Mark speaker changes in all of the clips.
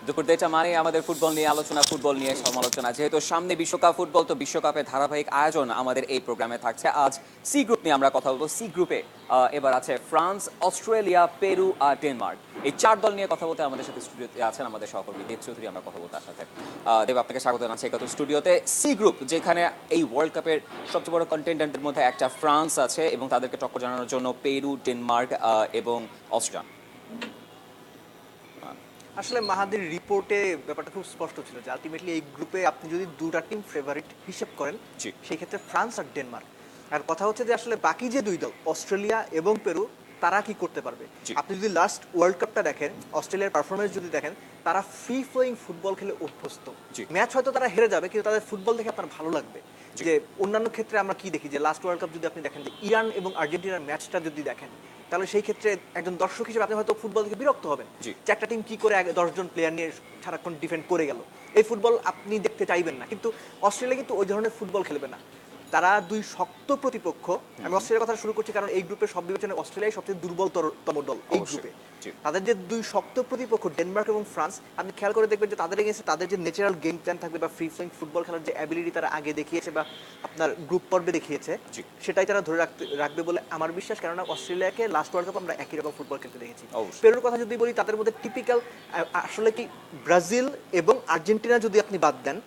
Speaker 1: দুপুর দেড়টা মানে আমাদের ফুটবল নিয়ে আলোচনা, ফুটবল নিয়ে সমালোচনা। যেহেতু সামনে বিশ্বকাপ ফুটবল, তো বিশ্বকাপের ধারাবাহিক আয়োজন আমাদের এই প্রোগ্রামে থাকছে। আজ সি গ্রুপ নিয়ে আমরা কথা বলবো। সি গ্রুপে এবার আছে ফ্রান্স, অস্ট্রেলিয়া, পেরু আর ডেনমার্ক। এই চার দল নিয়ে কথা বলতে আমাদের সাথে স্টুডিওতে আছেন আমাদের সহকর্মী দেব চৌধুরী। আমরা কথা বলতে তার সাথে। দেব, আপনাকে স্বাগত জানাচ্ছি একাত্ত স্টুডিওতে। সি গ্রুপ, যেখানে এই ওয়ার্ল্ড কাপের সবচেয়ে বড় কন্টেন্ডেন্টের মধ্যে একটা ফ্রান্স আছে এবং তাদেরকে টক্কর জানানোর জন্য পেরু, ডেনমার্ক এবং অস্ট্রিয়া।
Speaker 2: আসলে মাহাদির রিপোর্টে ব্যাপারটা খুব স্পষ্ট ছিল যে আলটিমেটলি এই গ্রুপে আপনি যদি দুটা টিম ফেভারিট হিসেব করেন,
Speaker 1: জি।
Speaker 2: সেই ক্ষেত্রে ফ্রান্স আর ডেনমার্ক। আর কথা হচ্ছে যে আসলে বাকি যে দুই দল অস্ট্রেলিয়া এবং পেরু, তারা কি করতে পারবে।
Speaker 1: জি।
Speaker 2: আপনি যদি লাস্ট ওয়ার্ল্ড কাপটা দেখেন, অস্ট্রেলিয়ার পারফরমেন্স যদি দেখেন, তারা ফ্রি ফ্লোয়িং ফুটবল খেলে অভ্যস্ত।
Speaker 1: জি।
Speaker 2: ম্যাচ হয়তো তারা হেরে যাবে, কিন্তু তাদের ফুটবল দেখে আপনার ভালো লাগবে।
Speaker 1: জি।
Speaker 2: যে অন্যান্য ক্ষেত্রে আমরা কি দেখি, যে লাস্ট ওয়ার্ল্ড কাপ যদি আপনি দেখেন, যে ইরান এবং আর্জেন্টিনার ম্যাচটা যদি দেখেন, তাহলে সেই ক্ষেত্রে একজন দর্শক হিসেবে আপনি হয়তো ফুটবল থেকে বিরক্ত হবেন
Speaker 1: জি।
Speaker 2: যে একটা টিম কি করে 10 জন প্লেয়ার নিয়ে সারাক্ষণ ডিফেন্ড করে গেল। এই ফুটবল আপনি দেখতে চাইবেন না। কিন্তু অস্ট্রেলিয়া কিন্তু ওই ধরনের ফুটবল খেলবে না। তারা দুই শক্ত প্রতিপক্ষ। আমি অস্ট্রেলিয়ার কথা শুরু করছি কারণ এই গ্রুপের সব বিবেচনায় অস্ট্রেলিয়াই সবচেয়ে দুর্বলতম দল এই
Speaker 1: অবশ্যই।
Speaker 2: গ্রুপে।
Speaker 1: জি।
Speaker 2: তাদের যে দুই শক্ত প্রতিপক্ষ ডেনমার্ক এবং ফ্রান্স, আপনি খেয়াল করে দেখবেন যে তাদের এগেন্সে তাদের যে ন্যাচারাল গেম প্ল্যান থাকবে বা ফ্রি ফ্লোয়িং ফুটবল খেলার যে অ্যাবিলিটি তারা আগে দেখিয়েছে বা আপনার গ্রুপ পর্বে দেখিয়েছে,
Speaker 1: জি।
Speaker 2: সেটাই তারা ধরে রাখবে বলে আমার বিশ্বাস। কেননা অস্ট্রেলিয়াকে লাস্ট ওয়ার্ল্ড কাপ আমরা একই রকম ফুটবল খেলতে দেখেছি।
Speaker 1: অবশ্যই।
Speaker 2: পেরুর কথা যদি বলি, তাদের মধ্যে টিপিক্যাল আসলে কি ব্রাজিল এবং আর্জেন্টিনা যদি আপনি বাদ দেন,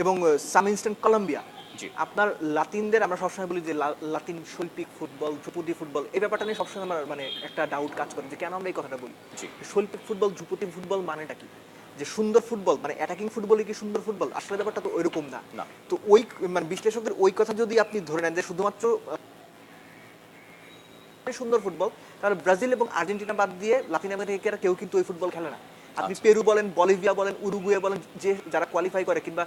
Speaker 2: এবং সাম ইনস্ট্যান্ট কলম্বিয়া,
Speaker 1: জি।
Speaker 2: আপনার লাতিনদের আমরা সবসময় বলি যে লাতিন শৈল্পিক ফুটবল, ধ্রুপদী ফুটবল, এই ব্যাপারটা নিয়ে সবসময় আমার মানে একটা ডাউট কাজ করে যে কেন আমরা এই কথাটা বলি।
Speaker 1: জি।
Speaker 2: শৈল্পিক ফুটবল, ধ্রুপদী ফুটবল মানেটা কি? যে সুন্দর ফুটবল মানে অ্যাটাকিং ফুটবলই কি সুন্দর ফুটবল? আসলে ব্যাপারটা তো ওইরকম না।
Speaker 1: না।
Speaker 2: তো ওই মানে বিশ্লেষকদের ওই কথা যদি আপনি ধরে নেন যে শুধুমাত্র সুন্দর ফুটবল, তাহলে ব্রাজিল এবং আর্জেন্টিনা বাদ দিয়ে লাতিন আমেরিকার কেউ কিন্তু ওই ফুটবল খেলে না। আপনি
Speaker 1: আচ্ছা।
Speaker 2: পেরু বলেন, বলিভিয়া বলেন, উরুগুয়ে বলেন, যে যারা কোয়ালিফাই করে, কিংবা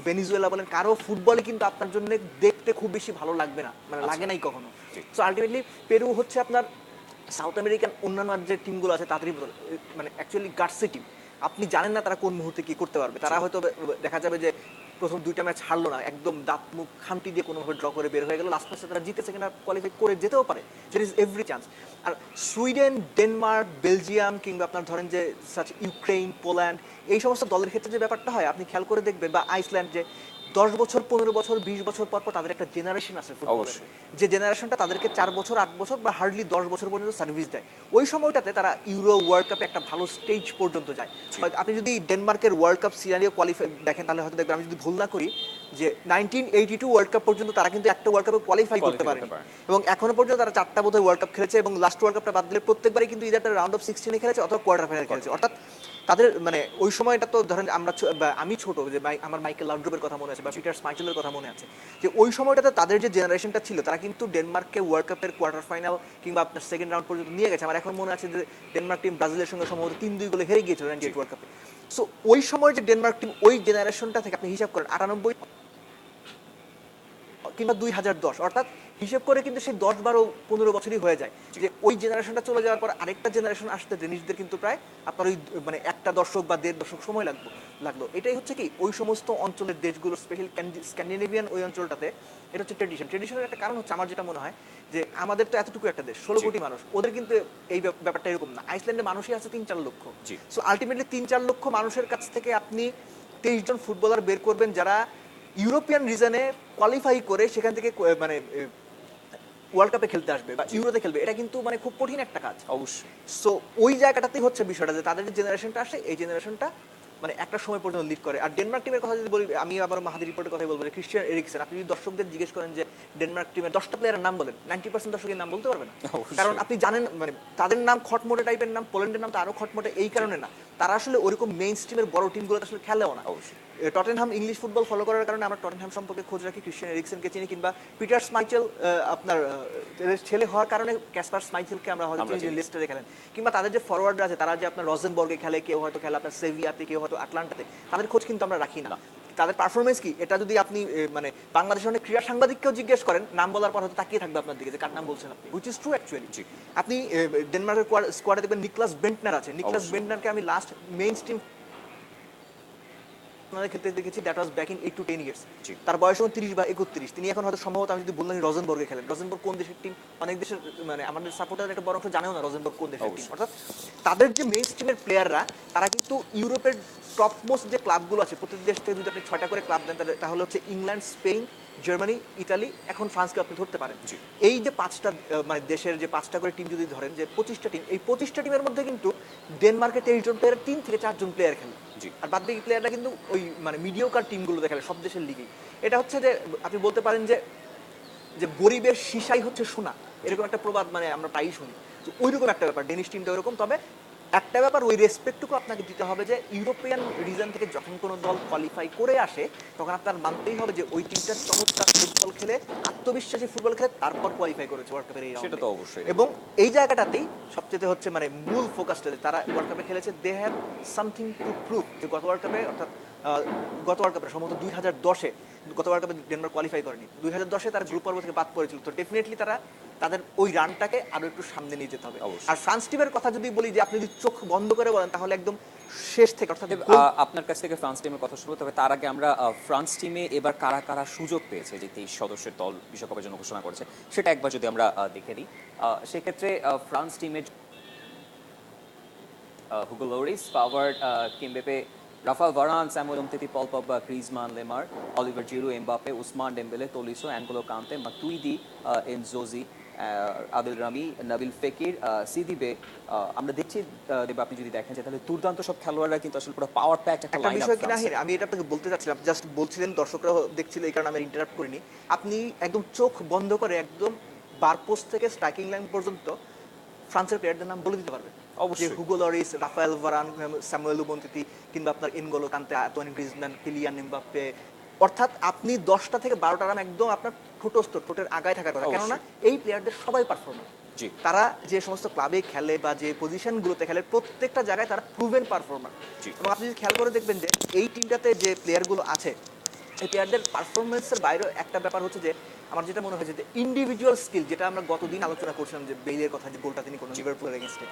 Speaker 2: ভেনিজুয়েলা বলেন, কারো ফুটবলই কিন্তু আপনার জন্য দেখতে খুব বেশি ভালো লাগবে না, মানে
Speaker 1: আচ্ছা।
Speaker 2: লাগে নাই কখনো।
Speaker 1: জি।
Speaker 2: সো আলটিমেটলি পেরু হচ্ছে আপনার সাউথ আমেরিকান অন্যান্য যে টিমগুলো আছে তাদেরই মানে অ্যাকচুয়ালি গার্সি টিম। আপনি জানেন না তারা কোন মুহূর্তে কি করতে পারবে। তারা হয়তো দেখা যাবে যে প্রথম দুইটা ম্যাচ হারলো না, একদম দাঁত মুখ খামটি দিয়ে কোনোভাবে ড্র করে বের হয়ে গেল, লাস্ট ম্যাচে তারা জিতে সেকেন্ড হাফ কোয়ালিফাই করে যেতেও পারে। There is every chance. আর সুইডেন, ডেনমার্ক, বেলজিয়াম, কিংবা আপনার ধরেন যে সাচ ইউক্রেন, পোল্যান্ড, এই সমস্ত দলের ক্ষেত্রে যে ব্যাপারটা হয় আপনি খেয়াল করে দেখবেন, বা আইসল্যান্ড, যে 10 বছর, 15 বছর, 20 বছর পর পর তাদের একটা জেনারেশন আছে ফুটবলের,
Speaker 1: অবশ্যই।
Speaker 2: যে জেনারেশনটা তাদেরকে 4 বছর, 8 বছর বা হার্ডলি 10 বছর পর্যন্ত সার্ভিস দেয়। ওই সময়টাতে তারা ইউরো, ওয়ার্ল্ড কাপে একটা ভালো স্টেজ পর্যন্ত যায়।
Speaker 1: জি।
Speaker 2: হয়তো আপনি যদি ডেনমার্কের ওয়ার্ল্ড কাপ সিনারিও কোয়ালিফাই দেখেন, তাহলে হয়তো দেখবেন, আমি যদি ভুল না করি, যে 1982 ওয়ার্ল্ড কাপ পর্যন্ত তারা কিন্তু একটা ওয়ার্ল্ড কাপে কোয়ালিফাই করতে পারেনি। এবং এখনো পর্যন্ত তারা 4টা বোধহয় ওয়ার্ল্ড কাপ খেলেছে, এবং লাস্ট ওয়ার্ল্ড কাপটা বাদ দিলে প্রত্যেকবারই কিন্তু ইদার রাউন্ড অফ 16 খেলেছে অথবা কোয়ার্টার ফাইনাল খেলেছে। অর্থাৎ তাদের মানে ওই সময়টা তো ধরেন আমরা আমি ছোট, যে আমার মাইকেল লাউড্রপের কথা মনে আছে বা পিটার স্মাইচেলের কথা মনে আছে, যে ওই সময়টাতে তাদের যে জেনারেশনটা ছিল তারা কিন্তু ডেনমার্ককে ওয়ার্ল্ড কাপের কোয়ার্টার ফাইনাল কিংবা আপনার সেকেন্ড রাউন্ড পর্যন্ত নিয়ে গেছে। আমার এখন মনে আছে যে ডেনমার্ক টিম ব্রাজিলের সঙ্গে সম্ভবত 3-2 গোলে হেরে গিয়েছিল 98 ওয়ার্ল্ড কাপে। সো ওই সময় যে ডেনমার্ক টিম, ওই জেনারেশনটা থেকে আপনি হিসাব করেন 98 কিংবা 2010, অর্থাৎ হিসেব করে কিন্তু সেই 10, 12, 15 বছরই হয়ে যায়। যে ওই জেনারেশনটা চলে যাওয়ার পর আরেকটা জেনারেশন আসতে ডেনিশদের কিন্তু প্রায় আপনার ওই মানে একটা দশক বা 1.5 দশক সময় লাগলো। এটাই হচ্ছে কি ওই সমস্ত অঞ্চলের দেশগুলো, স্পেশালি স্ক্যান্ডিনেভিয়ান ওই অঞ্চলটাতে, এটা হচ্ছে ট্রেডিশনের একটা কারণ হচ্ছে আমার যেটা মনে হয়, যে আমাদের তো এতটুকু একটা দেশ, 16 কোটি মানুষ, ওদের কিন্তু এই ব্যাপারটা এরকম না। আইসল্যান্ডে মানুষই আছে 3-4 লক্ষ।
Speaker 1: জি।
Speaker 2: সো আলটিমেটলি 3-4 লক্ষ মানুষের কাছ থেকে আপনি 23 জন ফুটবলার বের করবেন যারা ইউরোপিয়ান রিজনে কোয়ালিফাই করে সেখান থেকে মানে ওয়ার্ল্ড কাপে খেলতে আসবে বা ইউরোতে খেলবে, এটা কিন্তু মানে খুব কঠিন একটা কাজ।
Speaker 1: অবশ্যই।
Speaker 2: সো ওই জায়গাটাতেই হচ্ছে বিষয়টা, যে তাদের যে জেনারেশনটা আসে, এই জেনারেশনটা মানে একটা সময় পর্যন্ত লিড করে। আর ডেনমার্ক টিমের কথা যদি বলি, আমি আবার মাহাদি রিপোর্টের কথাই বলবো, যে ক্রিশ্চিয়ান এরিকসেন, আপনি যদি দর্শকদের জিজ্ঞেস করেন যে ডেনমার্ক টিমের 10টা প্লেয়ারের নাম বলেন, 90% দর্শকের নাম বলতে পারবে না।
Speaker 1: অবশ্যই।
Speaker 2: কারণ আপনি জানেন মানে তাদের নাম খটমটে টাইপের নাম, পোল্যান্ডের নাম তো আরো খটমটে, এই কারণে না, তারা আসলে ওরকম মেইন স্ট্রিমের বড় টিমগুলোতে আসলে খেলেও না।
Speaker 1: অবশ্যই।
Speaker 2: টটেনহাম ইংলিশ ফুটবল ফলো করার কারণে আমরা টটেনহাম সম্পর্কে খোঁজ রাখি, ক্রিশ্চিয়ান এরিকসেনকে চিনি, কিংবা পিটার স্মাইচেল আপনার ছেলে হওয়ার কারণে ক্যাসপার স্মাইচেলকে আমরা হয়তো চিনি, যে লেস্টারে খেলেন। কিংবা তাদের যে ফরওয়ার্ডরা আছে, তারা যে আপনার রজেনবর্গে খেলে, কেউ হয়তো খেলে আপনার সেভিয়াতে, কেউ হয়তো আটলান্টাতে, তাদের খোঁজ কিন্তু আমরা রাখি না। তাদের পারফরমেন্স কি, এটা যদি আপনি মানে বাংলাদেশের অনেক ক্রীড়া সাংবাদিককেও জিজ্ঞেস করেন, নাম বলার পর হয়তো তাকিয়ে থাকবে আপনার দিকে যে কার নাম বলছেন আপনি, হুইচ ইজ ট্রু অ্যাকচুয়ালি। আপনি ডেনমার্কের স্কোয়াডে দেখবেন নিকলাস বেন্টনার আছে। নিকলাস বেন্টনারকে আমি লাস্ট মেইন স্ট্রিম আপনারা খেলতে দেখেছি, that was back in 8 to 10 years.
Speaker 1: জি।
Speaker 2: তার বয়স এখন 30 বা 31। তিনি এখন হয়তো সম্ভবত, আমি যদি বললাম, রজনবর্গে খেলেন। রজনবর্গ কোন দেশের টিম? অনেক দেশের মানে আমাদের সাপোর্টার একটা বড় অংশ জানেও না রজনবর্গ কোন দেশের টিম।
Speaker 1: অবশ্যই।
Speaker 2: অর্থাৎ তাদের যে মেইন স্ট্রিমের প্লেয়াররা, তারা কিন্তু ইউরোপের টপ মোস্ট যে ক্লাবগুলো আছে, প্রত্যেক দেশ থেকে যদি আপনি 6টা করে ক্লাব দেন, তাহলে হচ্ছে ইংল্যান্ড, স্পেন, জার্মানি, ইতালি, এখন ফ্রান্সকে আপনি ধরতে পারেন।
Speaker 1: জি।
Speaker 2: এই যে 5টা মানে দেশের যে 5টা করে টিম যদি ধরেন, যে 25টা টিম, এই 25টা টিমের মধ্যে কিন্তু ডেনমার্কের 23 জন প্লেয়ার 3 থেকে 4 জন প্লেয়ার খেলে।
Speaker 1: জি।
Speaker 2: আর বাদ বাকি প্লেয়াররা কিন্তু ওই মানে মিডিওকার টিমগুলোতে খেলে সব দেশের লিগেই। এটা হচ্ছে যে আপনি বলতে পারেন যে যে গরিবের সিসাই হচ্ছে সোনা, এরকম একটা প্রবাদ মানে আমরা প্রায়ই শুনি। তো ওইরকম একটা ব্যাপার ডেনিশ টিমটা ওইরকম। তবে একটা ব্যাপার, ওই রেসপেক্টটুকু আপনাকে দিতে হবে যে ইউরোপিয়ান রিজন থেকে যখন কোনো দল কোয়ালিফাই করে আসে, তখন আপনার মানতেই হবে যে ওই টিমটা চমৎকার ফুটবল খেলে, আত্মবিশ্বাসী ফুটবল খেলে, তারপর কোয়ালিফাই করেছে ওয়ার্ল্ড কাপের এই
Speaker 1: সেটা
Speaker 2: রাউন্ডে।
Speaker 1: তো অবশ্যই।
Speaker 2: এবং এই জায়গাটাতেই সবচেয়ে হচ্ছে মানে মূল ফোকাসটা, তারা ওয়ার্ল্ড কাপে খেলেছে, they have something to prove. যে গত ওয়ার্ল্ড কাপে, অর্থাৎ গত ওয়ার্ল্ড কাপে সম্ভবত 2010-এ, গত ওয়ার্ল্ড কাপে ডেনমার্ক কোয়ালিফাই করেনি, 2010-এ তারা গ্রুপ পর্ব থেকে বাদ পড়েছিল। তো ডেফিনেটলি তারা তাদের ওই রানটাকে আরো একটু সামনে নিয়ে যেতে হবে।
Speaker 1: অবশ্যই।
Speaker 2: আর ফ্রান্স টিমের কথা যদি বলি, যে আপনি যদি চোখ বন্ধ করে বলেন, তাহলে একদম শেষ থেকে, অর্থাৎ
Speaker 1: আপনার কাছ থেকে ফ্রান্স টিমের কথা শুরু, তবে তার আগে আমরা ফ্রান্স টিমে এবার কারা কারা সুযোগ পেয়েছে, যে 23 সদস্যের দল বিশ্বকাপের জন্য ঘোষণা করেছে, সেটা একবার যদি আমরা দেখে নিই। সেক্ষেত্রে ফ্রান্স টিমের Hugo Lloris, Pavard, Kimpembe, Raphael Varane, Samuel Umtiti, Paul Pogba, Griezmann, Lemar, Olivier Giroud, Mbappe, Ousmane Dembele, Tolisso, N'Golo Kante, Matuidi, Nzonzi, Adil Rami, Nabil Fekir, Sidibe. আমরা দেখছি দেব, আপনি যদি দেখেন যে তাহলে দুর্দান্ত সব খেলোয়াড়রা কিন্তু আসলে পুরো পাওয়ার প্যাক একটা
Speaker 2: একটা
Speaker 1: লাইন
Speaker 2: বিষয়
Speaker 1: আপ
Speaker 2: কি নাহির, আমি এটা আপনাকে বলতে চাচ্ছিলাম, জাস্ট বলছিলেন, দর্শকরা দেখছিল, এই কারণে আমি ইন্টারাপ্ট করিনি। আপনি একদম চোখ বন্ধ করে একদম বারপোস্ট থেকে স্ট্রাইকিং লাইন পর্যন্ত ফ্রান্সের প্লেয়ারদের নাম বলে দিতে পারবেন।
Speaker 1: অবশ্যই।
Speaker 2: যে Hugo Lloris, Raphael Varane, Samuel Umtiti, কিংবা আপনার এনগোলো কান্তে, আন্তোয়ানি গ্রিজমান, কিলিয়ান এমবাপ্পে। অর্থাৎ আপনি 10টা থেকে 12টা নাম একদম আপনার ঠোঁটের আগায় থাকার কথা। কেননা এই প্লেয়ারদের সবাই পারফর্মার।
Speaker 1: জি।
Speaker 2: তারা যে সমস্ত ক্লাবে খেলে বা যে পজিশনগুলোতে খেলে, প্রত্যেকটা জায়গায় তারা প্রুভেন পারফর্মার।
Speaker 1: জি।
Speaker 2: এবং আপনি যদি খেয়াল করে দেখবেন যে এই টিমটাতে যে প্লেয়ারগুলো আছে, এই প্লেয়ারদের পারফরমেন্সের বাইরে একটা ব্যাপার হচ্ছে যে, আমার যেটা মনে হয়েছে যে ইন্ডিভিজুয়াল স্কিল, যেটা আমরা গতদিন আলোচনা করছিলাম, যে বেইলের কথা, যে গোলটা তিনি কোনো লিভারপুলের এগেইনস্টে,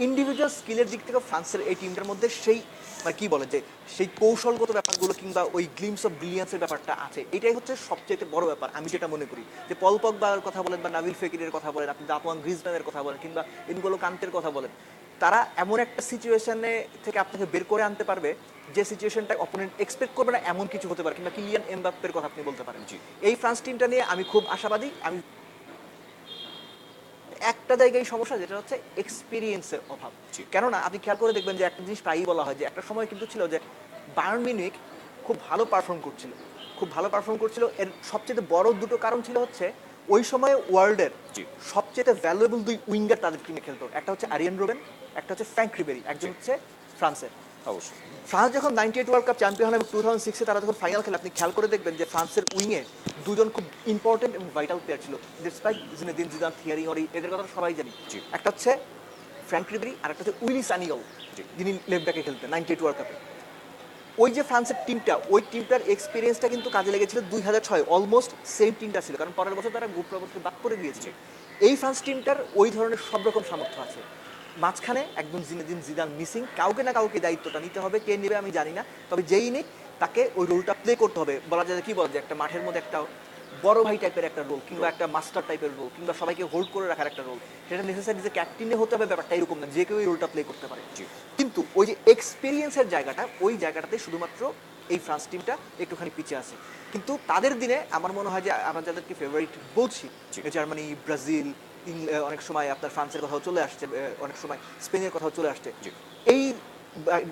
Speaker 2: ইন্ডিভিজুয়াল স্কিলের দিক থেকে ফ্রান্সের এই টিমটার মধ্যে সেই মানে কি বলে যে সেই কৌশলগত ব্যাপারগুলো কিংবা ওই গ্লিমস অফ ব্রিলিয়ান্সের ব্যাপারটা আছে। এটাই হচ্ছে সবচেয়ে বড় ব্যাপার আমি যেটা মনে করি। যে পল পগবার কথা বলেন বা নাবিল ফেকিরের কথা বলেন, আপনি আন্তোয়ান গ্রিজম্যানের কথা বলেন, কিংবা এনগোলো কান্তের কথা বলেন, তারা এমন একটা সিচুয়েশনে থেকে আপনাকে বের করে আনতে পারবে, যে সিচুয়েশনটা অপোনেন্ট এক্সপেক্ট করবে না, এমন কিছু হতে পারে। কিংবা কিলিয়ান এমবাপ্পের কথা আপনি বলতে পারেন।
Speaker 1: জি।
Speaker 2: এই ফ্রান্স টিমটা নিয়ে আমি খুব আশাবাদী। আমি একটা জায়গায় সমস্যা, যেটা হচ্ছে এক্সপিরিয়েন্সের অভাব।
Speaker 1: জি।
Speaker 2: কেননা আপনি খেয়াল করে দেখবেন যে একটা জিনিস প্রায়ই বলা হয়, যে একটা সময় কিন্তু ছিল যে বায়ার্ন মিউনিখ খুব ভালো পারফর্ম করছিল। এর সবচেয়ে বড় দুটো কারণ ছিল হচ্ছে, ওই সময়ে ওয়ার্ল্ডের
Speaker 1: জি।
Speaker 2: সবচেয়ে ভ্যালুয়েবল 2 উইঙ্গার তাদের টিমে খেলতো। একটা হচ্ছে আরিয়ান রোবেন, একটা হচ্ছে ফ্র্যাঙ্ক রিবেরি, একজন হচ্ছে ফ্রান্সের।
Speaker 1: অবশ্যই।
Speaker 2: ফ্রান্স যখন 98 ওয়ার্ল্ড কাপ চ্যাম্পিয়ন হয় এবং 2006-এ তারা যখন ফাইনাল খেলে, আপনি খেয়াল করে দেখবেন যে ফ্রান্সের উইংয়ে দুজন খুব ইম্পর্টেন্ট এবং ভাইটাল প্লেয়ার ছিল, ডিসপাইট জিনেদিন জিদান, থিয়ারি অরি, এদের কথা সবাই জানি।
Speaker 1: জি।
Speaker 2: একটা হচ্ছে ফ্র্যাঙ্ক রিবেরি, আর একটা হচ্ছে উইলি সানিওল,
Speaker 1: জি।
Speaker 2: যিনি লেফট ব্যাকে খেলতেন 98 ওয়ার্ল্ড কাপে। ওই যে ফ্রান্সের টিমটা, ওই টিমটার এক্সপিরিয়েন্সটা কিন্তু কাজে লেগেছিল 2006, অলমোস্ট সেম টিমটা ছিল, কারণ পরের বছর তারা গ্রুপ পর্ব থেকে বাদ পড়ে গিয়েছে। এই ফ্রান্স টিমটার ওই ধরনের সব রকম সামর্থ্য আছে। মাঝখানে একদম জিনেদিন জিদান মিসিং, কাউকে না কাউকে দায়িত্বটা নিতে হবে, কে নেবে আমি জানি না, তবে যেই নেই তাকে ওই রোলটা প্লে করতে হবে। বলা যায় কি বলা যায়, একটা মাঠের মধ্যে একটা বড় ভাই টাইপের একটা রোল, কিংবা একটা মাস্টার টাইপের রোল, কিংবা সবাইকে হোল্ড করে রাখার একটা রোল। সেটা নেসেসারি যে ক্যাপ্টেনে হতে হবে ব্যাপারটা এরকম না, যে কেউ এই রোলটা প্লে করতে পারে।
Speaker 1: জি।
Speaker 2: কিন্তু ওই যে এক্সপিরিয়েন্সের জায়গাটা, ওই জায়গাটাতে শুধুমাত্র এই ফ্রান্স টিমটা একটুখানি পিছিয়ে আছে। কিন্তু তাদের দিনে আমার মনে হয় যে আমরা যাদেরকে ফেভারিট বলছি,
Speaker 1: জি।
Speaker 2: জার্মানি, ব্রাজিল, অনেক সময় আপনার ফ্রান্সের কথাও চলে আসছে, অনেক সময় স্পেনের কথাও চলে আসছে।
Speaker 1: জি।
Speaker 2: এই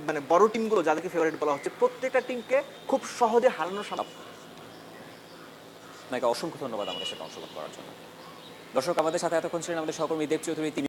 Speaker 2: মানে বড় টিমগুলো যাদেরকে ফেভারিট বলা হচ্ছে, প্রত্যেকটা টিমকে খুব সহজে হারানোর
Speaker 1: আপনাকে অসংখ্য ধন্যবাদ আমাদের সাথে অংশগ্রহণ করার জন্য। দর্শক, আমাদের সাথে এতক্ষণ ছিলেন আমাদের সহকর্মী দেব চৌধুরী। তিনি